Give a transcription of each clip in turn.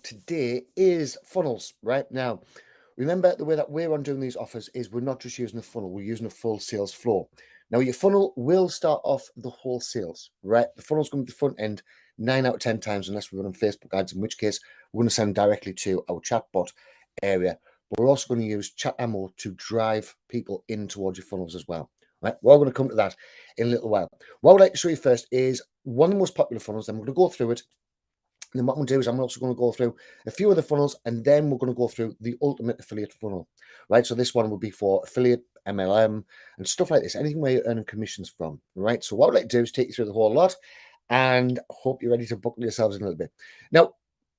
today is funnels. Right now, remember the way that we're on doing these offers is we're not just using a funnel, we're using a full sales flow. Now, your funnel will start off the whole sales, right? The funnel's going to be the front end 9 out of 10 times, unless we're running Facebook ads, in which case we're going to send directly to our chatbot area. But we're also going to use chat ammo to drive people in towards your funnels as well. Right, we're all going to come to that in a little while. What I would like to show you first is one of the most popular funnels. Then we're going to go through it. And then what I'm going to do is I'm also going to go through a few of the funnels, and then we're going to go through the ultimate affiliate funnel, right? So this one will be for affiliate, MLM, and stuff like this, anything where you're earning commissions from, right? So what I'd like to do is take you through the whole lot, and hope you're ready to buckle yourselves in a little bit. Now,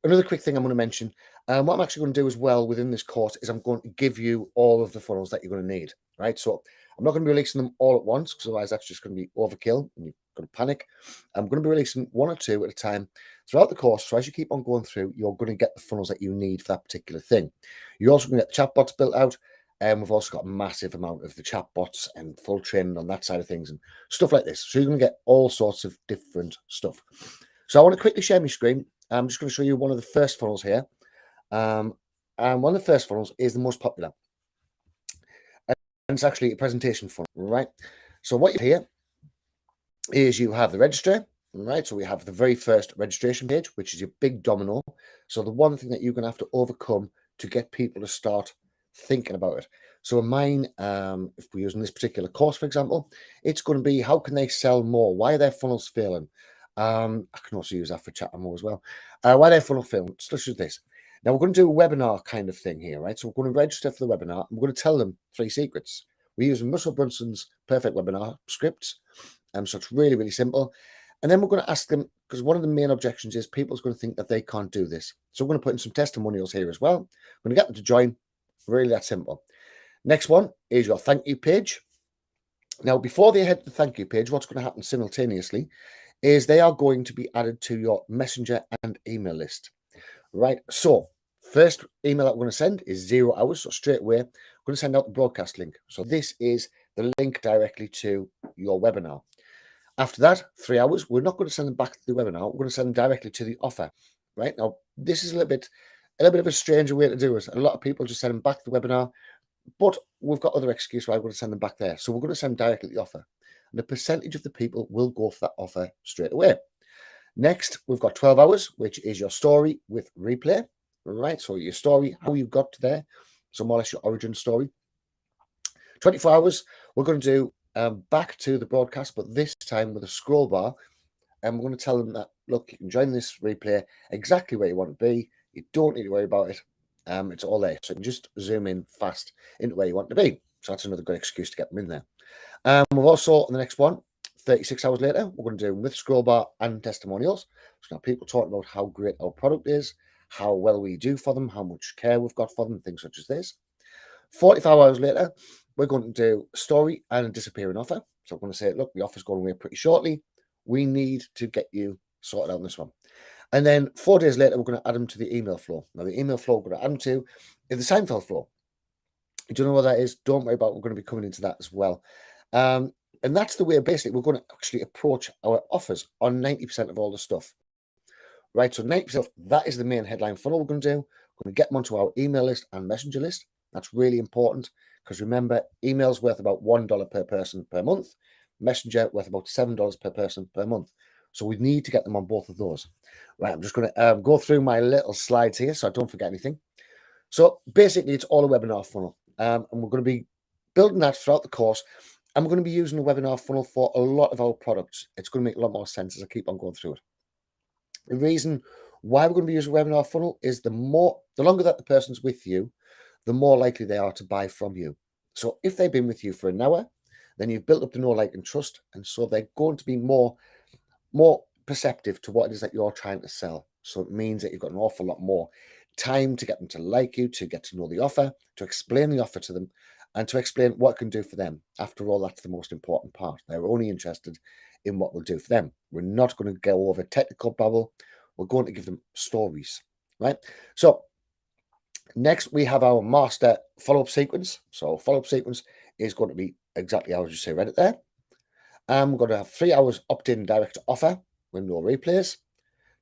another quick thing I'm going to mention, what I'm actually going to do as well within this course is I'm going to give you all of the funnels that you're going to need, right? So I'm not going to be releasing them all at once, because otherwise that's just going to be overkill and you're going to panic. I'm going to be releasing one or two at a time throughout the course. So as you keep on going through, you're going to get the funnels that you need for that particular thing. You're also going to get the chatbots built out. And we've also got a massive amount of the chatbots and full training on that side of things and stuff like this. So you're going to get all sorts of different stuff. So I want to quickly share my screen. I'm just going to show you one of the first funnels here. And one of the first funnels is the most popular. And it's actually a presentation funnel, right? So what you have here is you have the register, right? So we have the very first registration page, which is your big domino. So the one thing that you're going to have to overcome to get people to start thinking about it. So in mine, if we're using this particular course, for example, it's going to be how can they sell more? Why are their funnels failing? I can also use that for chat more as well. Why are their funnel failing? So let's use this. Now we're going to do a webinar kind of thing here, right? So we're going to register for the webinar. And we're going to tell them 3 secrets. We're using Russell Brunson's perfect webinar scripts. So it's really, really simple. And then we're going to ask them, because one of the main objections is people's going to think that they can't do this. So we're going to put in some testimonials here as well. We're going to get them to join. Really that simple. Next one is your thank you page. Now, before they head to the thank you page, what's going to happen simultaneously is they are going to be added to your messenger and email list. Right. So first email that we're going to send is 0 hours. So straight away, we're going to send out the broadcast link. So this is the link directly to your webinar. After that, 3 hours, we're not going to send them back to the webinar. We're going to send them directly to the offer. Right now, this is a little bit of a stranger way to do it. A lot of people just send them back to the webinar, but we've got other excuse why we're going to send them back there. So we're going to send them directly to the offer. And the percentage of the people will go for that offer straight away. Next, we've got 12 hours, which is your story with replay, right? So your story, how you got to there, so more or less your origin story. 24 hours, we're going to do back to the broadcast, but this time with a scroll bar. And we're going to tell them that, look, you can join this replay exactly where you want to be. You don't need to worry about it. It's all there. So you can just zoom in fast into where you want to be. So that's another good excuse to get them in there. We've also, on the next one, 36 hours later, we're going to do with scroll bar and testimonials. So now people talking about how great our product is, how well we do for them, how much care we've got for them, things such as this. 45 hours later, we're going to do story and a disappearing offer. So I'm going to say, look, the offer's going away pretty shortly. We need to get you sorted out on this one. And then 4 days later, we're going to add them to the email flow. Now, the email flow we're going to add them to is the Seinfeld flow. Do you know what that is? Don't worry about it. We're going to be coming into that as well. And that's the way, basically, we're going to actually approach our offers on 90% of all the stuff. Right, so 90%, that is the main headline funnel we're going to do. We're going to get them onto our email list and messenger list. That's really important because remember, email's worth about $1 per person per month. Messenger worth about $7 per person per month. So we need to get them on both of those. Right, I'm just going to go through my little slides here so I don't forget anything. So basically, it's all a webinar funnel. And we're going to be building that throughout the course. And we're going to be using a webinar funnel for a lot of our products. It's going to make a lot more sense as I keep on going through it. The reason why we're going to be using a webinar funnel is the longer that the person's with you, the more likely they are to buy from you. So if they've been with you for an hour, then you've built up the know, like, and trust. And so they're going to be more perceptive to what it is that you're trying to sell. So it means that you've got an awful lot more time to get them to like you, to get to know the offer, to explain the offer to them, and to explain what it can do for them. After all, that's the most important part. They're only interested in what we'll do for them. We're not going to go over technical babble. We're going to give them stories, right? So next, we have our master follow-up sequence. So follow-up sequence is going to be exactly how you say read it there. We're going to have 3 hours opt-in direct offer with no replays.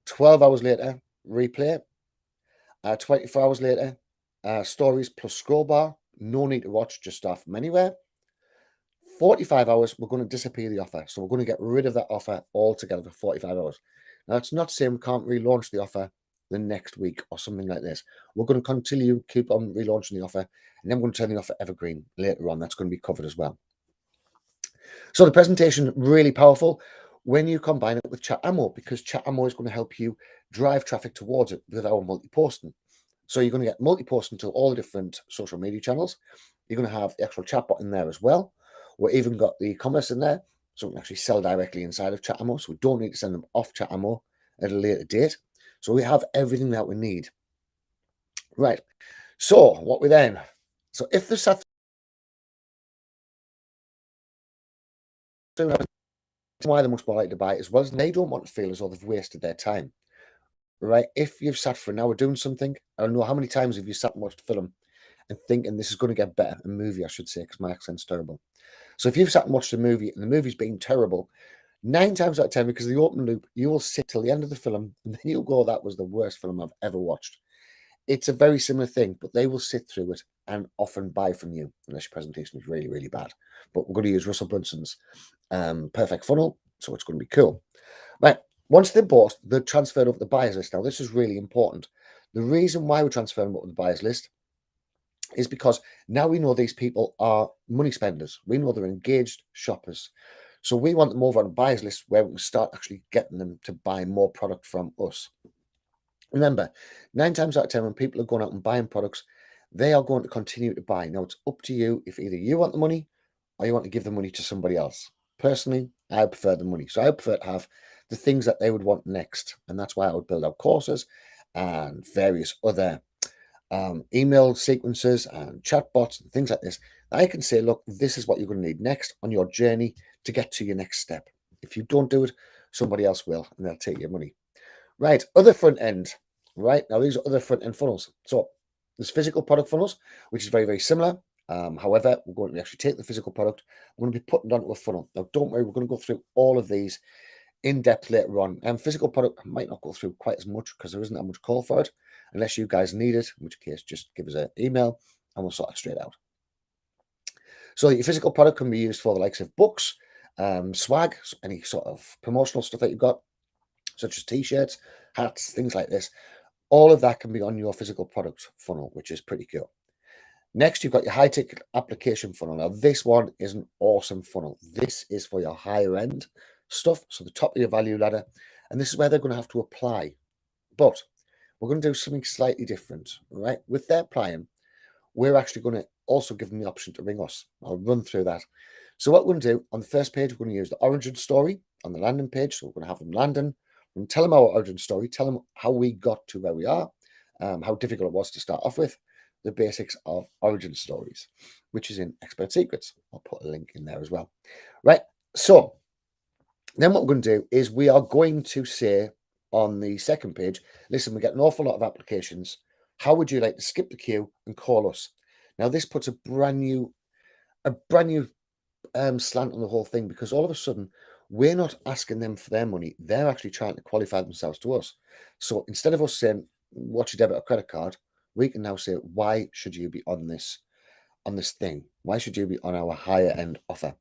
12 hours later, replay. 24 hours later, stories plus scroll bar, no need to watch, just start from anywhere. 45 hours, we're going to disappear the offer. So we're going to get rid of that offer altogether for 45 hours. Now, it's not saying we can't relaunch the offer the next week or something like this. We're going to continue, keep on relaunching the offer, and then we're going to turn the offer evergreen later on. That's going to be covered as well. So the presentation, really powerful when you combine it with chat ammo, because chat ammo is going to help you drive traffic towards it with our multi-posting. So you're going to get multi-posting to all the different social media channels. You're going to have the actual chatbot in there as well. We've even got the commerce in there, so we can actually sell directly inside of chat ammo. So we don't need to send them off chat ammo at a later date. So we have everything that we need. Right. So what we then? So if the sat why they're much more likely to buy it as well as they don't want to feel as though they've wasted their time. Right? If you've sat for an hour doing something, I don't know how many times have you sat and watched a film and thinking this is going to get better, a movie, I should say, because my accent's terrible. So if you've sat and watched a movie and the movie's been terrible, 9 times out of 10, because of the open loop, you will sit till the end of the film and then you'll go, that was the worst film I've ever watched. It's a very similar thing, but they will sit through it and often buy from you, unless your presentation is really, really bad. But we're going to use Russell Brunson's perfect funnel, so it's going to be cool. Right. Once they're bought, they're transferred over the buyers list. Now, this is really important. The reason why we're transferring them over the buyers list is because now we know these people are money spenders. We know they're engaged shoppers. So we want them over on a buyers list where we can start actually getting them to buy more product from us. Remember, 9 times out of 10, when people are going out and buying products, they are going to continue to buy. Now, it's up to you if either you want the money or you want to give the money to somebody else. Personally, I prefer the money. So I prefer to have the things that they would want next. And that's why I would build out courses and various other email sequences and chatbots and things like this. I can say, look, this is what you're going to need next on your journey to get to your next step. If you don't do it, somebody else will, and they'll take your money. Right, other front end. Right, now these are other front end funnels. So there's physical product funnels, which is very, very similar. However, we're going to actually take the physical product, we're going to be putting it onto a funnel. Now, don't worry, we're going to go through all of these in depth later on. And physical product might not go through quite as much because there isn't that much call for it, unless you guys need it, in which case just give us an email and we'll sort it straight out. So your physical product can be used for the likes of books, swag, any sort of promotional stuff that you've got, such as t-shirts, hats, things like this. All of that can be on your physical product funnel, which is pretty cool. Next, you've got your high-ticket application funnel. Now, this one is an awesome funnel. This is for your higher end stuff, so the top of your value ladder, and this is where they're going to have to apply. But we're going to do something slightly different, right? With their applying, we're actually going to also give them the option to ring us. I'll run through that. So what we're going to do on the first page, we're going to use the origin story on the landing page. So we're going to have them landing. We're going to tell them our origin story, tell them how we got to where we are, how difficult it was to start off with, the basics of origin stories, which is in Expert Secrets. I'll put a link in there as well. Right. So then what we're going to do is we are going to say on the second page, listen, we get an awful lot of applications. How would you like to skip the queue and call us? Now, this puts a brand new slant on the whole thing, because all of a sudden we're not asking them for their money. They're actually trying to qualify themselves to us. So instead of us saying, what's your debit or credit card? We can now say, why should you be on this thing? Why should you be on our higher end offer?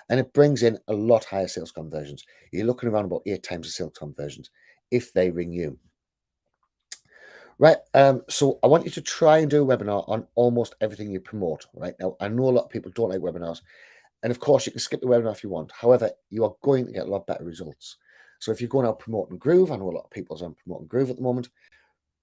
And it brings in a lot higher sales conversions. You're looking around about 8 times the sales conversions if they ring you. Right. So I want you to try and do a webinar on almost everything you promote. Right now, I know a lot of people don't like webinars, and of course you can skip the webinar if you want. However, you are going to get a lot better results. So if you're going out promoting Groove, I know a lot of people are promoting Groove at the moment.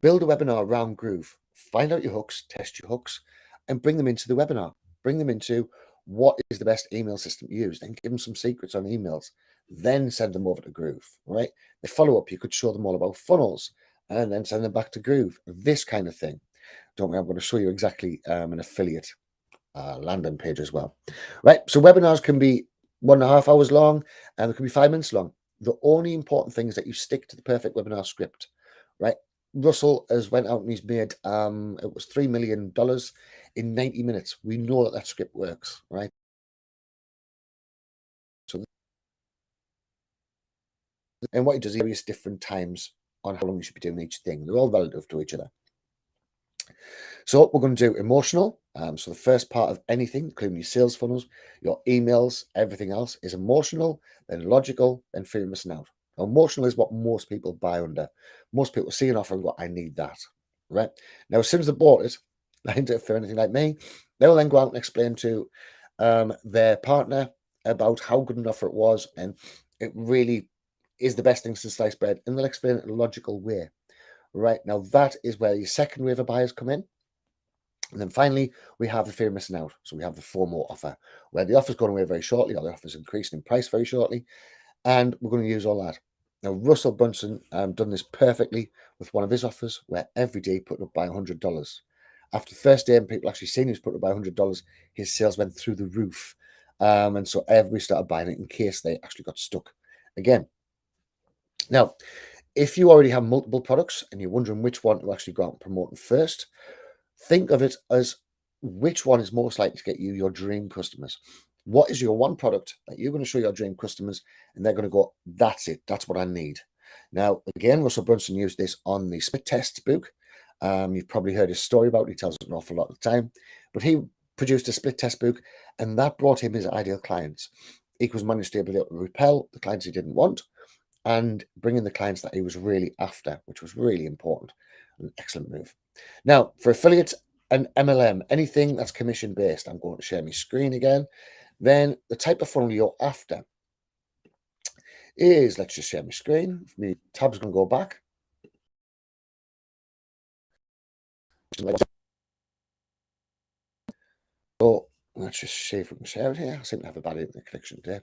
Build a webinar around Groove. Find out your hooks, test your hooks, and bring them into the webinar. Bring them into what is the best email system to use. Then give them some secrets on emails. Then send them over to Groove. Right. The follow up, you could show them all about funnels, and then send them back to Groove. This kind of thing. Don't worry, I'm going to show you exactly an affiliate landing page as well. Right. So webinars can be 1.5 hours long, and it can be 5 minutes long. The only important thing is that you stick to the perfect webinar script. Right. Russell has went out and he's made it was $3 million in 90 minutes. We know that script works, right? So, and what he does, various different times on how long you should be doing each thing. They're all relative to each other. So what we're going to do emotional. So the first part of anything, including your sales funnels, your emails, everything else is emotional, then logical, then fear of missing out. Now, emotional is what most people buy under. Most people see an offer and go, I need that. Right? Now, as soon as they bought it, for anything like me, they will then go out and explain to their partner about how good an offer it was, and it really is the best thing since sliced bread, and they'll explain it in a logical way. Right? Now, that is where your second wave of buyers come in. And then finally, we have the fear of missing out. So we have the FOMO offer, where the offer's going away very shortly, or the offer's increasing in price very shortly, and we're going to use all that. Now, Russell Brunson done this perfectly with one of his offers, where every day he put it up by $100. After the first day, and people actually seen he was put up by $100, his sales went through the roof, and so everybody started buying it in case they actually got stuck again. Now, if you already have multiple products and you're wondering which one to actually go out and promote first, think of it as which one is most likely to get you your dream customers. What is your one product that you're going to show your dream customers and they're going to go, that's it, that's what I need. Now, again, Russell Brunson used this on the split test book. You've probably heard his story about it. He tells it an awful lot of the time. But he produced a split test book and that brought him his ideal clients. He was managed to be able to repel the clients he didn't want and bring in the clients that he was really after, which was really important. An excellent move. Now, for affiliates and MLM, anything that's commission based, I'm going to share my screen again. Then the type of funnel you're after is, let's just share my screen. My tab's going to go back. So let's just see if we can share it here. I seem to have a bad internet connection today.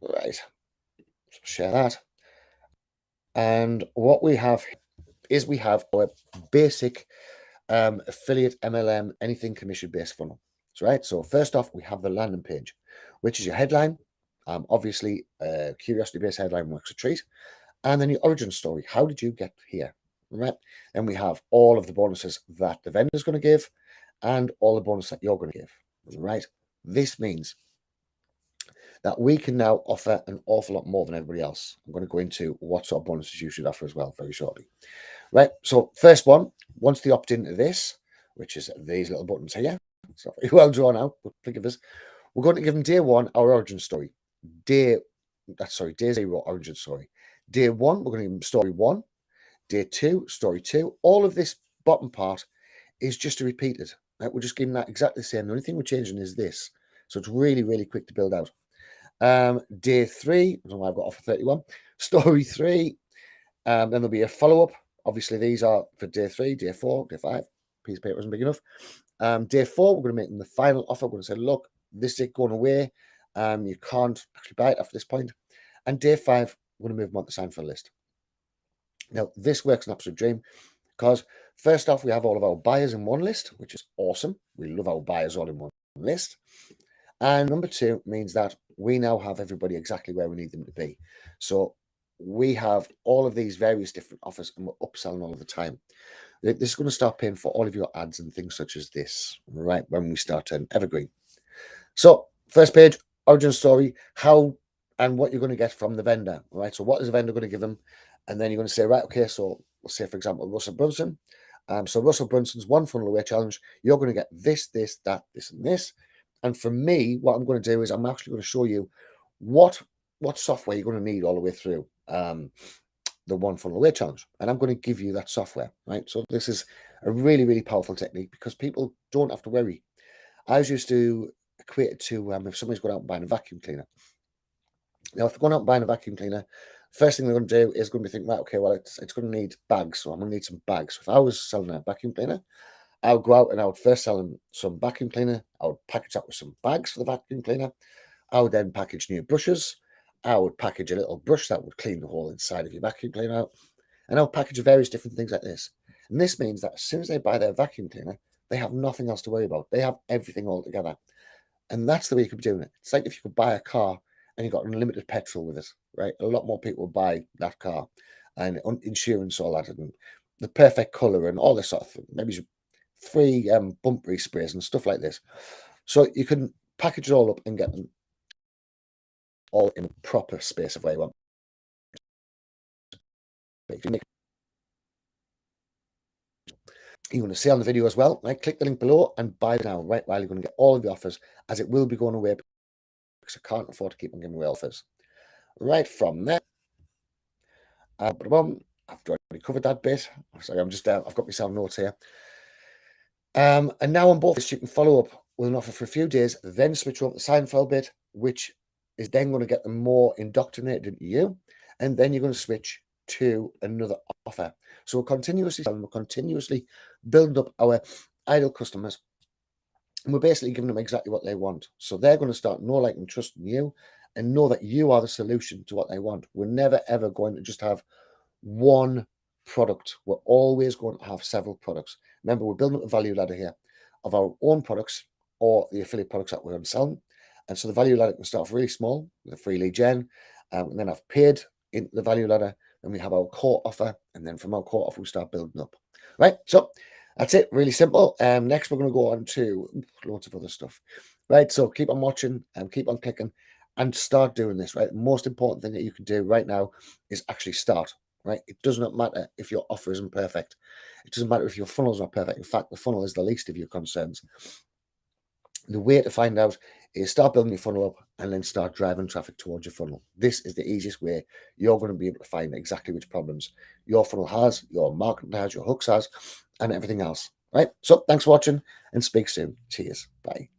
Right, so share that. And what we have is we have our basic affiliate, MLM, anything commission-based funnel. So, right. So first off, we have the landing page, which is your headline. Obviously, curiosity-based headline works a treat. And then your origin story. How did you get here? Right. Then we have all of the bonuses that the vendor is going to give and all the bonus that you're going to give. Right. This means that we can now offer an awful lot more than everybody else. I'm going to go into what sort of bonuses you should offer as well very shortly. Right, so first one, once they opt into this, which is these little buttons here, it's not very well drawn out, but think of us, we're going to give them day one, our origin story. Day zero, origin story. Day one, we're going to give them story one. Day two, story two. All of this bottom part is just a repeated. Right? We're just giving that exactly the same. The only thing we're changing is this. So it's really, really quick to build out. Day three, I don't know why I've got offer 31. Story three, then there'll be a follow-up. Obviously, these are for day three, day four, day five. Piece of paper isn't big enough. Day four, we're going to make them the final offer. We're going to say, look, this is it going away. You can't actually buy it after this point. And day five, we're going to move them on to sign for a list. Now, this works an absolute dream because first off, we have all of our buyers in one list, which is awesome. We love our buyers all in one list. And number two means that we now have everybody exactly where we need them to be. So we have all of these various different offers and we're upselling all of the time. This is going to start paying for all of your ads and things such as this, right? When we start turning evergreen. So first page, origin story, how and what you're going to get from the vendor, right? So what is the vendor going to give them? And then you're going to say, right, okay, so let's say, for example, Russell Brunson. So Russell Brunson's one funnel away challenge, you're going to get this, this, that, this, and this. And for me, what I'm going to do is I'm actually going to show you what software you're going to need all the way through the one funnel away challenge. And I'm going to give you that software, right? So this is a really, really powerful technique because people don't have to worry. I was used to equate it to if somebody's going out and buying a vacuum cleaner. Now, if they're going out and buying a vacuum cleaner, first thing they're going to do is going to be thinking, right, okay, well, it's going to need bags. So I'm going to need some bags. So if I was selling a vacuum cleaner, I would go out and I would first sell them some vacuum cleaner. I would package that with some bags for the vacuum cleaner. I would then package new brushes. I would package a little brush that would clean the whole inside of your vacuum cleaner out. And I'll package various different things like this. And this means that as soon as they buy their vacuum cleaner, they have nothing else to worry about. They have everything all together. And that's the way you could be doing it. It's like if you could buy a car and you got unlimited petrol with it, right? A lot more people would buy that car and insurance, all that, and the perfect color and all this sort of thing. Maybe free bump sprays and stuff like this. So you can package it all up and get them all in a proper space of where you want. You want to see on the video as well, right? Click the link below and buy now, right? While you're going to get all of the offers, as it will be going away because I can't afford to keep on giving away offers. Right from there, I've already covered that bit. Sorry, I'm just I've got myself notes here. And now on both this, you can follow up with an offer for a few days, then switch over to the Seinfeld bit, which is then going to get them more indoctrinated into you, and then you're going to switch to another offer. So we're continuously selling, we're continuously building up our ideal customers, and we're basically giving them exactly what they want. So they're going to start know, like, and trusting you, and know that you are the solution to what they want. We're never ever going to just have one product. We're always going to have several products. Remember, we're building up a value ladder here of our own products or the affiliate products that we're going to sell. And so the value ladder can start off really small with a free lead gen, and then I've paid in the value ladder. Then we have our core offer, and then from our core offer, we start building up. Right. So that's it. Really simple. Next, we're going to go on to lots of other stuff. Right. So keep on watching and keep on clicking and start doing this. Right. The most important thing that you can do right now is actually start. Right. It does not matter if your offer isn't perfect. It doesn't matter if your funnel is not perfect. In fact, the funnel is the least of your concerns. The way to find out is start building your funnel up and then start driving traffic towards your funnel. This is the easiest way you're going to be able to find exactly which problems your funnel has, your marketing has, your hooks has, and everything else. Right. So thanks for watching and speak soon. Cheers. Bye.